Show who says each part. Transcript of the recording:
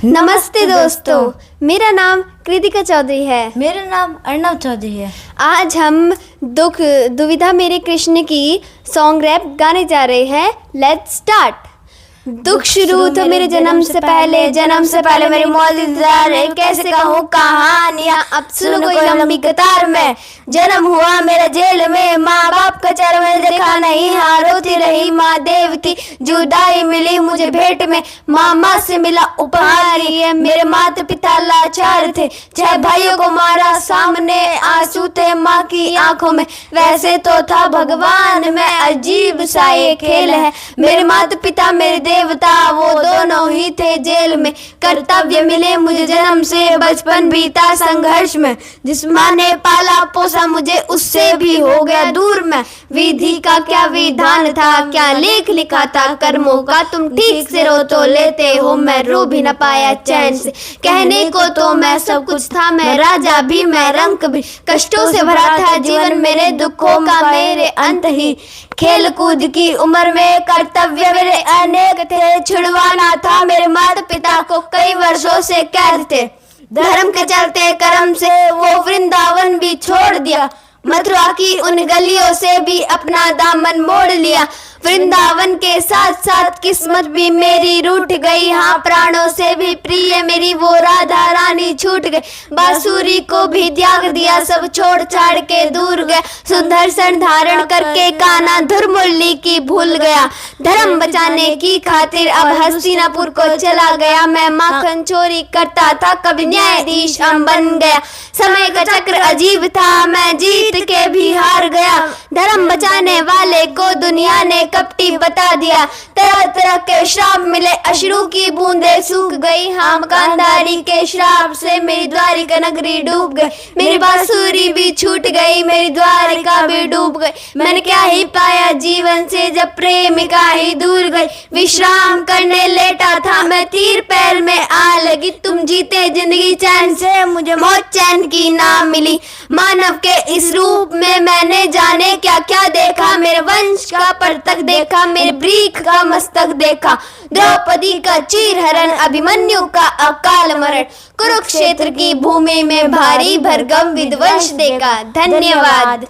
Speaker 1: नमस्ते दोस्तों, मेरा नाम कृतिका चौधरी है।
Speaker 2: मेरा नाम अर्णव चौधरी है।
Speaker 1: आज हम दुख दुविधा मेरे कृष्ण की सॉन्ग रैप गाने जा रहे हैं। Let's start. दुख शुरू तो मेरे जन्म से पहले मेरी मौत इंतजार है। कैसे कहूँ कहानियाँ, अब सुनो कोई लंबी कतार में। जन्म हुआ मेरा जेल में, माँ बाप का चेहरा मैंने देखा नहीं। हाँ रोती रही माँ देवती, जुदाई मिली मुझे भेंट में। मामा से मिला उपहार ये, मेरे माता पिता लाचार थे। 6 भाइयों को मारा, सामने आंसू थे माँ की आंखों में। वैसे तो था भगवान में, अजीब सा ये खेल है। मेरे माता पिता मेरे देवता, वो दोनों ही थे जेल में। कर्तव्य मिले मुझे जन्म से, बचपन बीता संघर्ष में। जिस माँ ने पाला पोसा मुझे, उससे भी हो गया दूर मैं। विधि का क्या विधान था, क्या लेख लिखा था कर्मों का। तुम ठीक से रो तो लेते हो, मैं रो भी न पाया चैन से। कहने को तो मैं सब कुछ था, मैं राजा भी मैं रंक भी। कष्टों से भरा था जीवन मेरे, दुखों का मेरे अंत ही। खेल कूद की उम्र में कर्तव्य मेरे अनेक थे। छुड़वाना था मेरे माता पिता को, कई वर्षों से कैद थे। धर्म के चलते कर्म से वो वृंदावन भी छोड़ दिया। मथुरा की उन गलियों से भी अपना दामन मोड़ लिया। वृंदावन के साथ साथ किस्मत भी मेरी रूठ गई। हाँ प्राणों से भी प्रिय मेरी वो राधा रानी छूट गई। बांसुरी को भी त्याग दिया, सब छोड़ छाड़ के दूर गया। सुदर्शन धारण करके कान्हा धुरमुरली की भूल गया। धर्म बचाने की खातिर अब हस्तिनापुर को चला गया। मैं माखन चोरी करता था, कभी न्यायाधीश बन गया। समय का चक्र अजीब था, मैं जीत के भी हार गया। धर्म बचाने वाले को दुनिया ने कपटी बता दिया। तरह तरह के श्राप मिले, अश्रु की बूंदें सूख गई। हाँ गांधारी के श्राप से मेरी द्वारिका नगरी डूब गई। मेरी बांसुरी भी छूट गई, मेरी द्वारिका भी डूब गई। मैंने क्या ही पाया जीवन से, जब प्रेमिका ही दूर गई। विश्राम करने लेटा था मैं, तीर पैर में आ लगी। तुम जीते जिंदगी चैन से, मुझे मौत चैन की ना मिली। मानव के इस रूप में मैंने जाने क्या क्या देखा। मेरे वंश का परतक देखा, मेरे ब्रीख का मस्तक देखा। द्रौपदी का चीरहरण, अभिमन्यु का अकाल मरण। कुरुक्षेत्र की भूमि में भारी भरगम विध्वंस देखा। धन्यवाद।